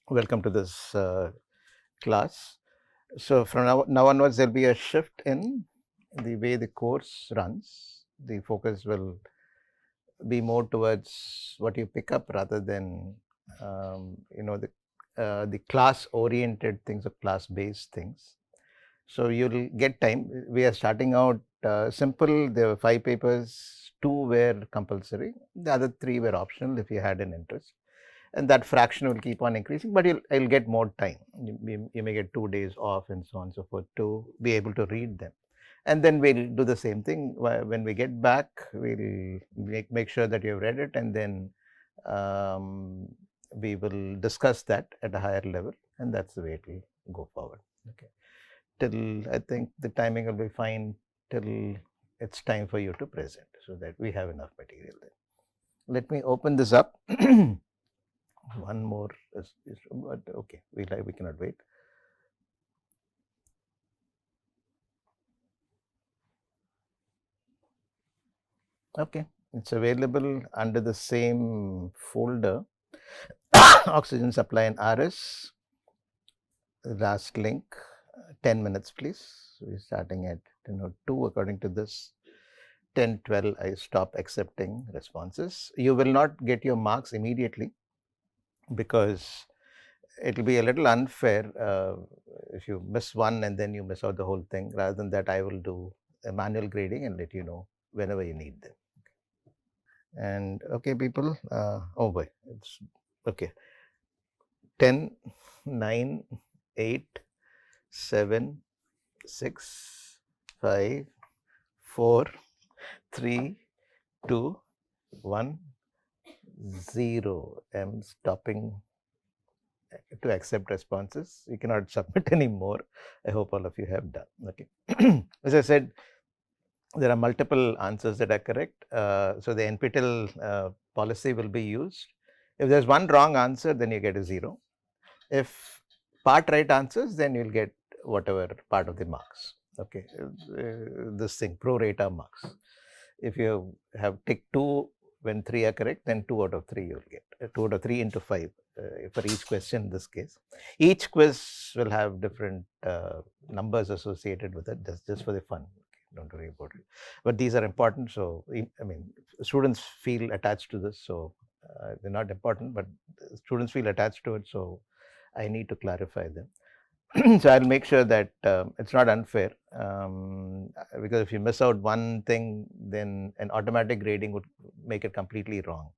Welcome to this class. So from now onwards, there'll be a shift in the way the course runs. The focus will be more towards what you pick up rather than the class oriented things or class based things. So you'll get time. We are starting out simple. There were 5 papers, 2 were compulsory, the other 3 were optional if you had an interest, and that fraction will keep on increasing, but you'll get more time. You may get 2 days off and so on and so forth to be able to read them. And then we'll do the same thing. When we get back, we'll make sure that you've read it, and then we will discuss that at a higher level, and that's the way it will go forward. Okay. Till I think the timing will be fine till it's time for you to present, so that we have enough material then. Let me open this up. One more but okay, we cannot wait. Okay, it's available under the same folder. Oxygen supply and RS. Last link, 10 minutes please. We're starting at 10:02 according to this. 10:12 I stop accepting responses. You will not get your marks immediately because it will be a little unfair if you miss one and then you miss out the whole thing. Rather than that, I will do a manual grading and let you know whenever you need them. And okay, people, oh boy, it's okay. 10, 9, 8, 7, 6, 5, 4, 3, 2, 1, 0. I'm stopping to accept responses. You cannot submit any more. I hope all of you have done. Okay. As I said, there are multiple answers that are correct. So the NPTEL policy will be used. If there's one wrong answer, then you get a 0. If part right answers, then you'll get whatever part of the marks. Okay, this thing pro rata marks. If you have ticked 2 when 3 are correct, then 2 out of 3 you'll get 2 out of 3 into 5 for each question. In this case, each quiz will have different numbers associated with it, just for the fun. Don't worry about it, but these are important. So I mean, students feel attached to this, so they're not important, but students feel attached to it, so I need to clarify them. So I'll make sure that it's not unfair, because if you miss out one thing, then an automatic grading would make it completely wrong,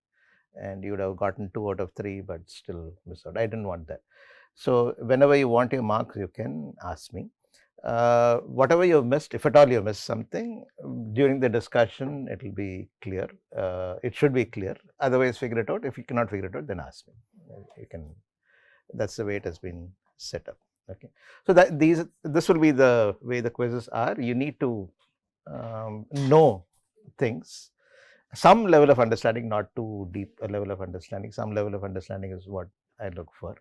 and you would have gotten 2 out of 3 but still miss out. I didn't want that. So whenever you want your marks, you can ask me. Whatever you've missed, if at all you missed something during the discussion, it will be clear. It should be clear. Otherwise, figure it out. If you cannot figure it out, then ask me. You can. That's the way it has been set up. Okay. So this will be the way the quizzes are. You need to know things. Some level of understanding, not too deep a level of understanding. Some level of understanding is what I look for.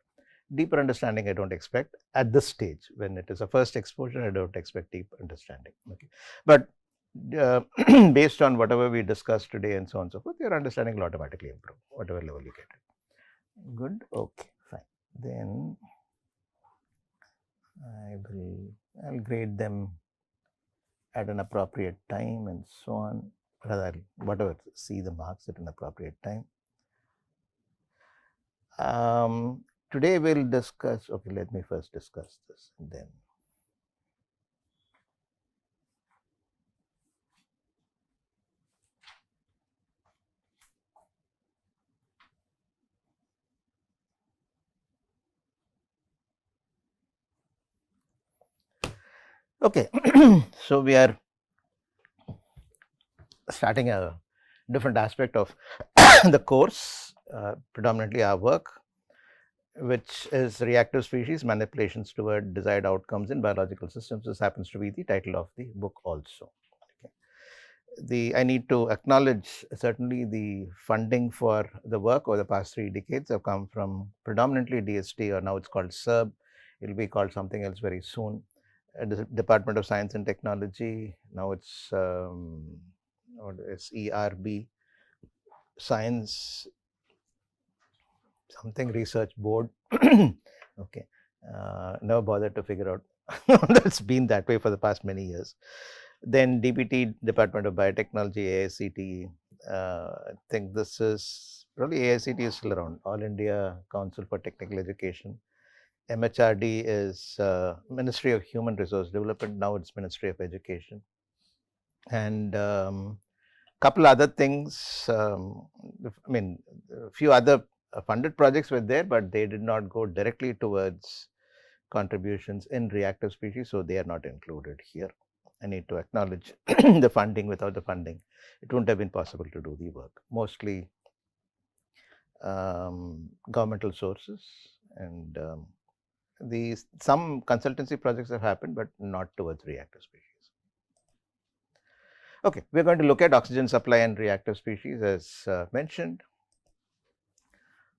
Deeper understanding I don't expect at this stage. When it is a first exposure, I don't expect deep understanding. Okay, but based on whatever we discussed today and so on and so forth, your understanding will automatically improve, whatever level you get it. Good. Okay, fine. Then I'll grade them at an appropriate time and so on. Rather, whatever, see the marks at an appropriate time. Today we'll discuss, okay, let me first discuss this and then. Okay, so we are starting a different aspect of the course, predominantly our work, which is reactive species manipulations toward desired outcomes in biological systems. This happens to be the title of the book also. Okay. I need to acknowledge certainly the funding for the work over the past 3 decades have come from predominantly DST, or now it's called SERB. It will be called something else very soon. Department of Science and Technology. Now it's ERB, Science something research board. Okay, never bothered to figure out. That's been that way for the past many years. Then DBT, Department of Biotechnology, AICT. I think this is probably AICT is still around. All India Council for Technical Education. MHRD is Ministry of Human Resource Development. Now it's Ministry of Education. And couple other things. I mean, a few other funded projects were there, but they did not go directly towards contributions in reactive species, so they are not included here. I need to acknowledge the funding. Without the funding, it wouldn't have been possible to do the work. Mostly governmental sources, and some consultancy projects have happened, but not towards reactive species. Okay, we are going to look at oxygen supply and reactive species as mentioned.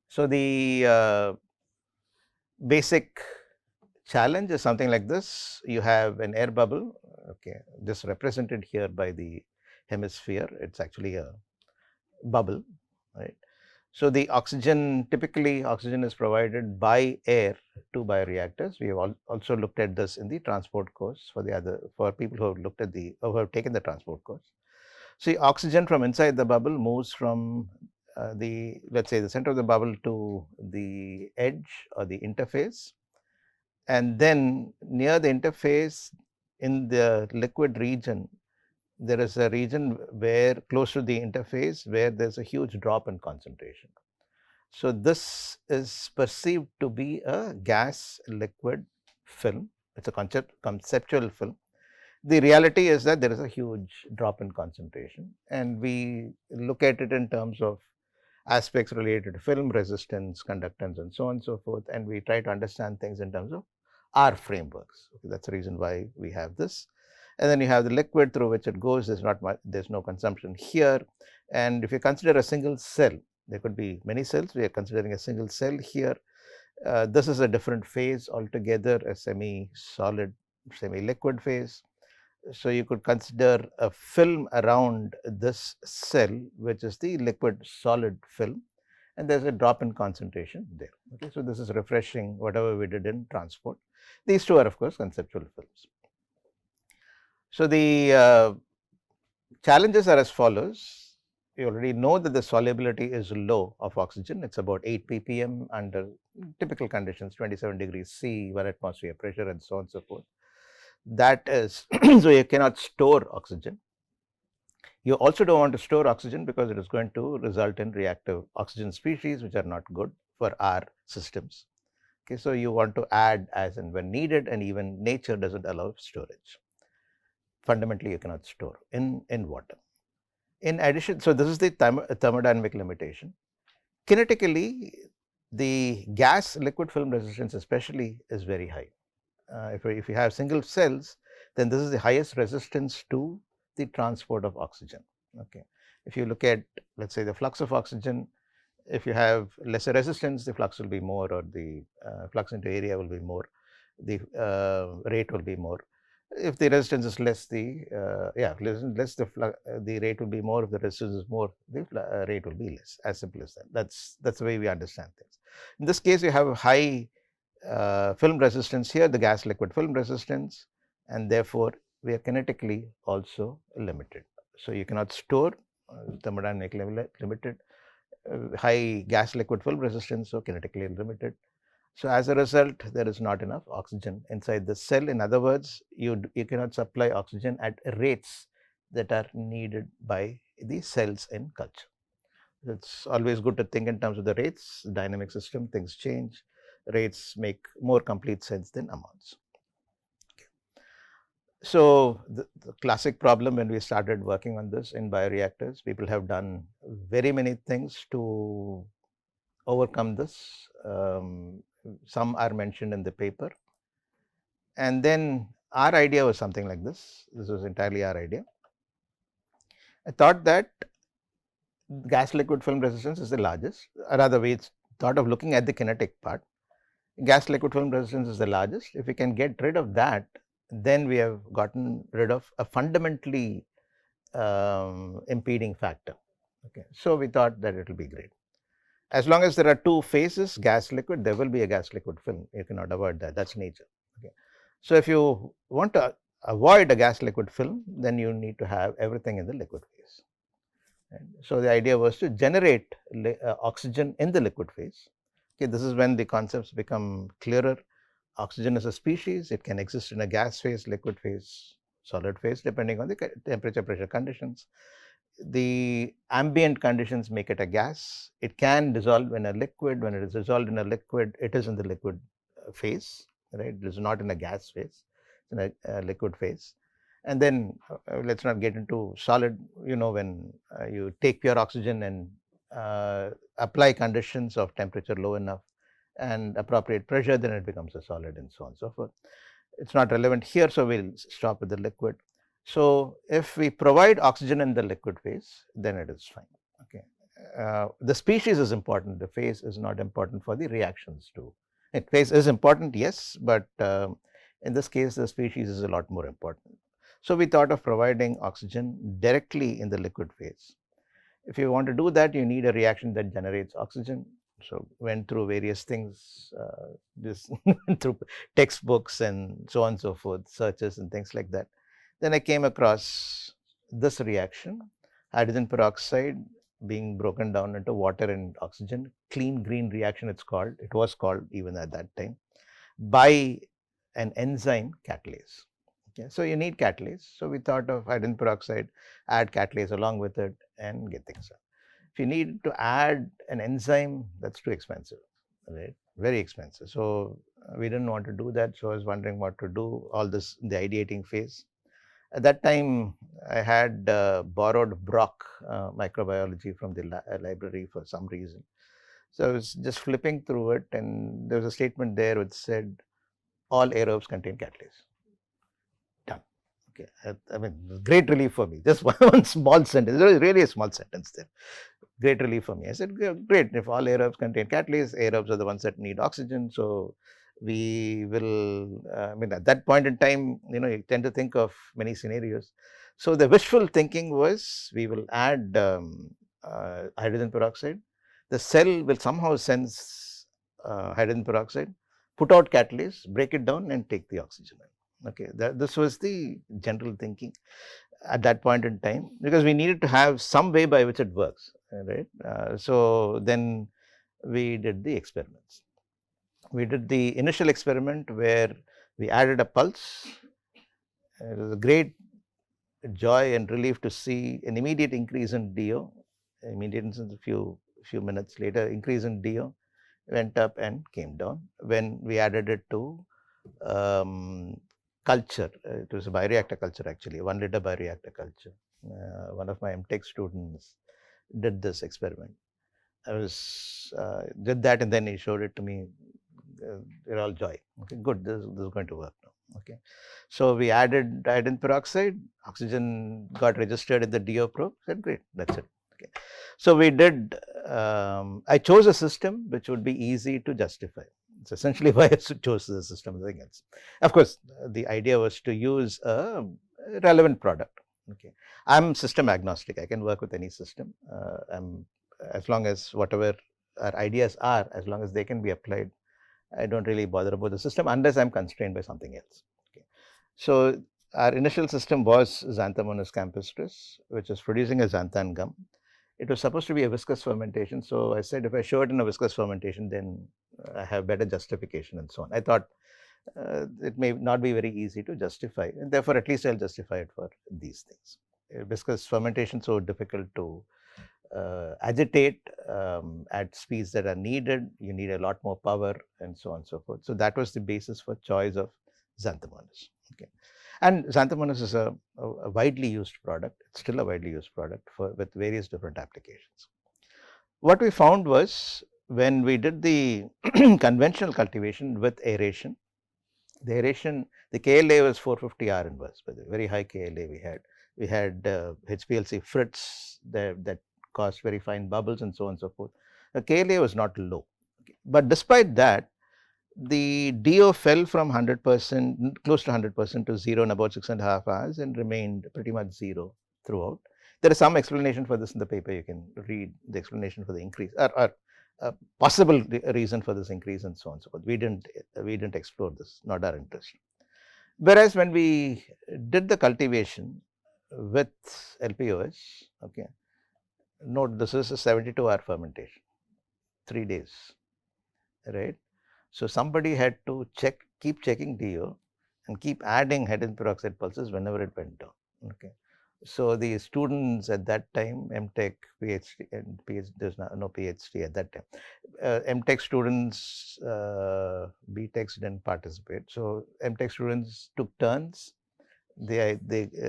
So, the basic challenge is something like this. You have an air bubble, okay, this represented here by the hemisphere. It's actually a bubble, right. So, the oxygen, typically oxygen is provided by air to bioreactors. We have also looked at this in the transport course for people who have looked at who have taken the transport course. See, oxygen from inside the bubble moves from let's say the center of the bubble to the edge or the interface, and then near the interface in the liquid region, there is a region where close to the interface where there is a huge drop in concentration. So, this is perceived to be a gas liquid film. It is a conceptual film. The reality is that there is a huge drop in concentration, and we look at it in terms of aspects related to film resistance, conductance, and so on and so forth, and we try to understand things in terms of our frameworks. Okay, that is the reason why we have this. And then you have the liquid through which it goes. There's no consumption here. And if you consider a single cell, there could be many cells. We are considering a single cell here. This is a different phase altogether, a semi-solid, semi-liquid phase. So, you could consider a film around this cell, which is the liquid solid film, and there is a drop in concentration there. Okay. So, this is refreshing whatever we did in transport. These two are of course conceptual films. So, the challenges are as follows. You already know that the solubility is low of oxygen. It is about 8 ppm under typical conditions, 27 degrees C, 1 atmosphere pressure, and so on and so forth. That is, so you cannot store oxygen. You also do not want to store oxygen because it is going to result in reactive oxygen species, which are not good for our systems. Okay, so, you want to add as and when needed, and even nature does not allow storage. Fundamentally, you cannot store in water. In addition, so this is the thermodynamic limitation. Kinetically, the gas liquid film resistance especially is very high. If you have single cells, then this is the highest resistance to the transport of oxygen. Okay. If you look at, let's say, the flux of oxygen, if you have lesser resistance, the flux will be more, or the flux into area will be more, the rate will be more. If the resistance is less, the rate will be more. If the resistance is more, the rate will be less. As simple as that. That's the way we understand things. In this case, you have a high film resistance here, the gas liquid film resistance, and therefore, we are kinetically also limited. So, you cannot store, thermodynamically limited, high gas liquid film resistance, so kinetically limited. So, as a result, there is not enough oxygen inside the cell. In other words, you cannot supply oxygen at rates that are needed by the cells in culture. It's always good to think in terms of the rates. Dynamic system, things change. Rates make more complete sense than amounts. So, the classic problem when we started working on this in bioreactors, people have done very many things to overcome this. Some are mentioned in the paper. And then our idea was something like this. This was entirely our idea. I thought that gas liquid film resistance is the largest, or rather we thought of looking at the kinetic part. Gas liquid film resistance is the largest. If we can get rid of that, then we have gotten rid of a fundamentally impeding factor. Okay. So, we thought that it will be great. as long as there are two phases, gas liquid, there will be a gas liquid film. You cannot avoid that. That's nature. Okay. So if you want to avoid a gas liquid film, then you need to have everything in the liquid phase. And so the idea was to generate oxygen in the liquid phase. Okay, this is when the concepts become clearer. Oxygen is a species. It can exist in a gas phase, liquid phase, solid phase, depending on the temperature, pressure conditions. The ambient conditions make it a gas. It can dissolve in a liquid. When it is dissolved in a liquid, it is in the liquid phase, right? It is not in a gas phase, it's in a liquid phase. And then let's not get into solid. When you take pure oxygen and apply conditions of temperature low enough and appropriate pressure, then it becomes a solid, and so on and so forth. It's not relevant here, so we'll stop with the liquid. So if we provide oxygen in the liquid phase, then it is fine. Okay. The species is important. The phase is not important for the reactions too. Phase is important, yes, but in this case, the species is a lot more important. So we thought of providing oxygen directly in the liquid phase. If you want to do that, you need a reaction that generates oxygen. So went through various things, this through textbooks and so on and so forth, searches and things like that. Then I came across this reaction, hydrogen peroxide being broken down into water and oxygen, clean green reaction it's called, it was called even at that time, by an enzyme catalase. Okay. So you need catalase. So we thought of hydrogen peroxide, add catalase along with it and get things done. If you need to add an enzyme, that's too expensive, right? Very expensive. So we didn't want to do that. So I was wondering what to do, all this in the ideating phase. At that time, I had borrowed Brock microbiology from the library for some reason. So I was just flipping through it, and there was a statement there which said, all aerobes contain catalase. Done. Okay. I mean, great relief for me. Just one small sentence. It was really a small sentence there. Great relief for me. I said, great. If all aerobes contain catalase, aerobes are the ones that need oxygen. So we will, I mean, at that point in time, you tend to think of many scenarios. So the wishful thinking was, we will add hydrogen peroxide. The cell will somehow sense hydrogen peroxide, put out catalase, break it down and take the oxygen. Okay, this was the general thinking at that point in time, because we needed to have some way by which it works, right? So then we did the experiments. We did the initial experiment where we added a pulse. It was a great joy and relief to see an immediate increase in DO, immediate in a few minutes later, increase in DO went up and came down when we added it to culture. It was a bioreactor culture, actually, 1 liter bioreactor culture. One of my MTech students did this experiment. I was did that, and then he showed it to me. They're all joy. Okay, good. This is going to work now. Okay, so we added hydrogen peroxide. Oxygen got registered in the DO probe. Said great. That's it. Okay, so we did. I chose a system which would be easy to justify. It's essentially why I chose the system. Nothing else. Of course, the idea was to use a relevant product. Okay, I'm system agnostic. I can work with any system. As long as whatever our ideas are, as long as they can be applied, I don't really bother about the system unless I'm constrained by something else. Okay. So our initial system was Xanthomonas campestris, which is producing a xanthan gum. It was supposed to be a viscous fermentation. So I said, if I show it in a viscous fermentation, then I have better justification and so on. I thought it may not be very easy to justify, and therefore at least I'll justify it for these things. Viscous fermentation so difficult to agitate at speeds that are needed. You need a lot more power and so on and so forth. So that was the basis for choice of Xanthomonas. Okay. And Xanthomonas is a widely used product. It's still a widely used product with various different applications. What we found was, when we did the conventional cultivation with aeration, the KLA was 450 R inverse, but very high KLA we had. We had HPLC Fritz that caused very fine bubbles and so on and so forth. The KLA was not low. Okay. But despite that, the DO fell from 100%, close to 100% to 0 in about 6.5 hours and remained pretty much 0 throughout. There is some explanation for this in the paper. You can read the explanation for the increase, or a possible reason for this increase and so on and so forth. We didn't explore this, not our interest. Whereas when we did the cultivation with LPOS, okay, note this is a 72-hour fermentation, 3 days, right? So somebody had to keep checking DO and keep adding hydrogen peroxide pulses whenever it went down. Okay. So the students at that time, MTech, PhD, and PhD, there's no PhD at that time. MTech students, BTechs didn't participate. So MTech students took turns. They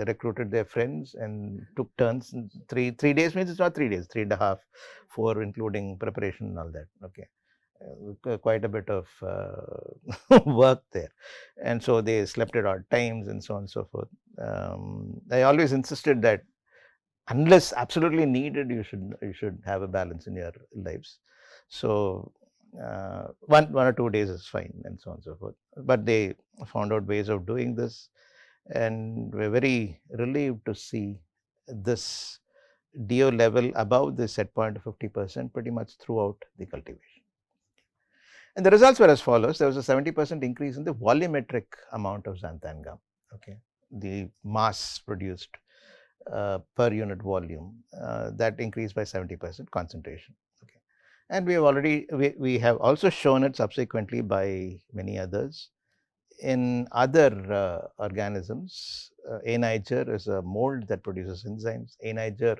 recruited their friends and took turns. 3 days means it's not 3 days, 3.5, 4 including preparation and all that. Okay. Quite a bit of work there, and so they slept at odd times and so on and so forth. I always insisted that unless absolutely needed, you should have a balance in your lives. So one or 2 days is fine, and so on and so forth. But they found out ways of doing this, and we're very relieved to see this DO level above the set point of 50% pretty much throughout the cultivation. And the results were as follows. There was a 70% increase in the volumetric amount of xanthan gum, okay, the mass produced per unit volume, that increased by 70% concentration. Okay. And we have also shown it subsequently by many others in other organisms. A. niger is a mold that produces enzymes. A. niger,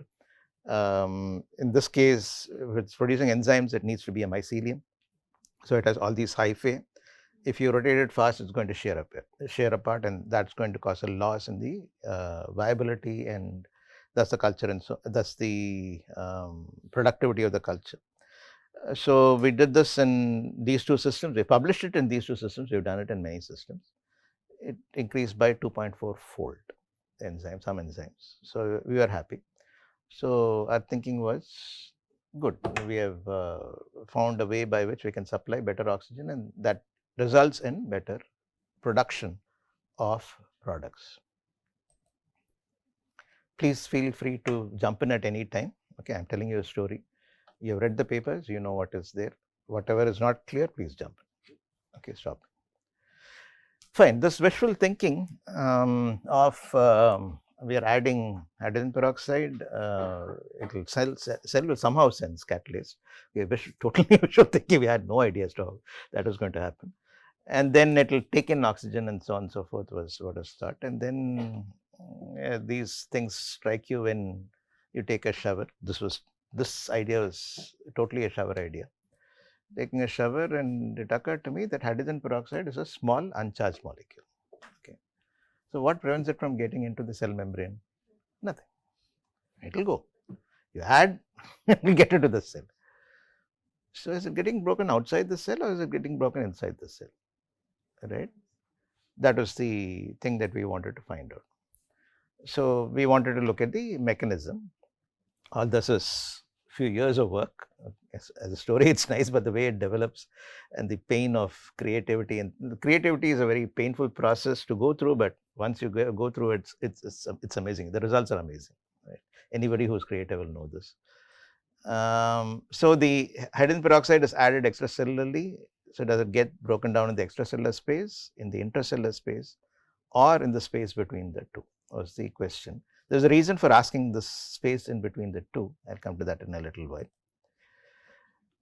in this case, if it's producing enzymes, it needs to be a mycelium. So it has all these hyphae. If you rotate it fast, it's going to shear apart, and that's going to cause a loss in the viability, and that's the culture, and so that's the productivity of the culture. So we did this in these two systems. We published it in these two systems. We've done it in many systems. It increased by 2.4 fold some enzymes. So we were happy. So our thinking was good. We have found a way by which we can supply better oxygen, and that results in better production of products. Please feel free to jump in at any time. Okay, I'm telling you a story. You have read the papers, you know what is there. Whatever is not clear, please jump in. Okay, stop. Fine. This wishful thinking of we are adding hydrogen peroxide, it will cell will somehow sense catalyst. We totally wishful thinking. We had no idea as to how that was going to happen. And then it will take in oxygen and so on and so forth was what was thought. And then these things strike you when you take a shower. This idea was totally a shower idea. Taking a shower, and it occurred to me that hydrogen peroxide is a small uncharged molecule. Okay. So what prevents it from getting into the cell membrane? Nothing. It will go. You add, it will get into the cell. So is it getting broken outside the cell, or is it getting broken inside the cell? Right? That was the thing that we wanted to find out. So we wanted to look at the mechanism. All this is few years of work. As a story, it's nice, but the way it develops and the pain of creativity, and creativity is a very painful process to go through, but once you go through it, it's amazing. The results are amazing. Right? Anybody who's creative will know this. So the hydrogen peroxide is added extracellularly. So does it get broken down in the extracellular space, in the intracellular space, or in the space between the two? Was the question. There's a reason for asking this space in between the two. I'll come to that in a little while.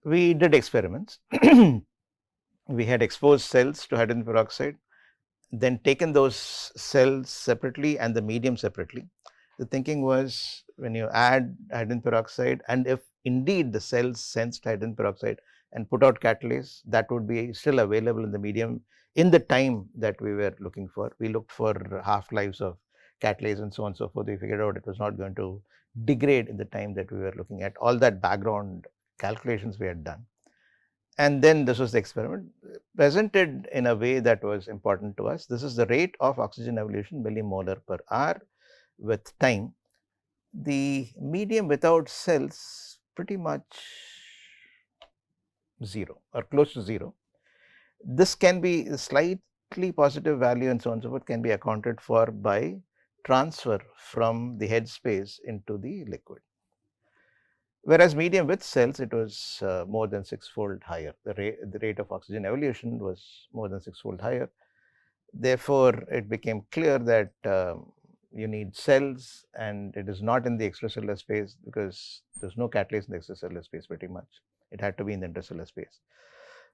We did experiments. We had exposed cells to hydrogen peroxide, then taken those cells separately and the medium separately. The thinking was, when you add hydrogen peroxide, and if indeed the cells sensed hydrogen peroxide and put out catalase, that would be still available in the medium in the time that we were looking for. We looked for half-lives of catalase and so on and so forth. We figured out it was not going to degrade in the time that we were looking at. All that background calculations we had done. And then this was the experiment presented in a way that was important to us. This is the rate of oxygen evolution millimolar per hour with time. The medium without cells pretty much 0 or close to 0. This can be a slightly positive value and so on and so forth can be accounted for by transfer from the head space into the liquid. Whereas medium with cells, it was more than sixfold higher. The rate of oxygen evolution was more than sixfold higher. Therefore, it became clear that you need cells, and it is not in the extracellular space because there's no catalase in the extracellular space pretty much. It had to be in the intercellular space.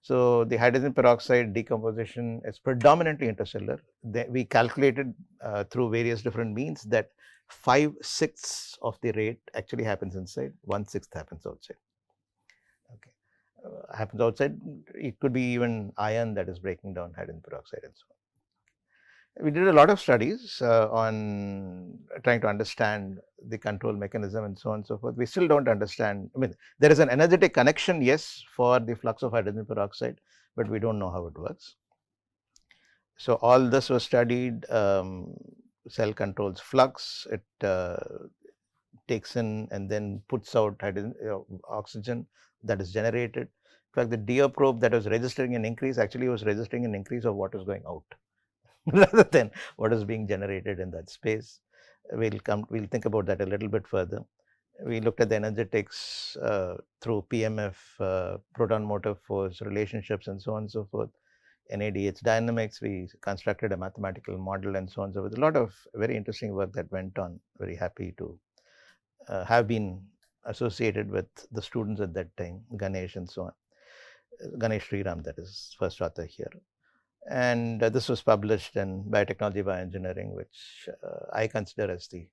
So, the hydrogen peroxide decomposition is predominantly intercellular. We calculated through various different means that 5/6 of the rate actually happens inside, 1/6 happens outside. Okay. Happens outside, it could be even iron that is breaking down hydrogen peroxide and so on. We did a lot of studies on trying to understand the control mechanism and so on and so forth. We still don't understand. I mean, there is an energetic connection, yes, for the flux of hydrogen peroxide, but we don't know how it works. So, all this was studied. Cell controls flux, it takes in and then puts out hydrogen, oxygen that is generated. In fact, the DO probe that was registering an increase actually was registering an increase of what is going out rather than what is being generated in that space. We'll think about that a little bit further. We looked at the energetics through PMF, proton motive force relationships and so on and so forth. NADH dynamics, we constructed a mathematical model and so on and so forth. A lot of very interesting work that went on. Very happy to have been associated with the students at that time, Ganesh and so on. Ganesh Sriram, that is first author here. And this was published in Biotechnology Bioengineering, which I consider as the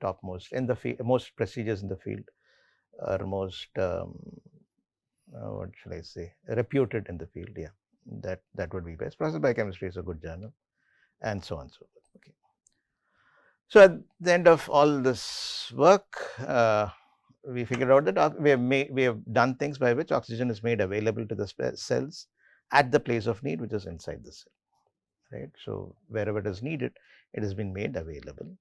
topmost in the field, most prestigious in the field, or most, what should I say, reputed in the field. Yeah, that would be best. Process Biochemistry is a good journal, and so on and so forth. Okay. So, at the end of all this work, we figured out that we have done things by which oxygen is made available to the cells at the place of need, which is inside the cell, right. So, wherever it is needed, it has been made available.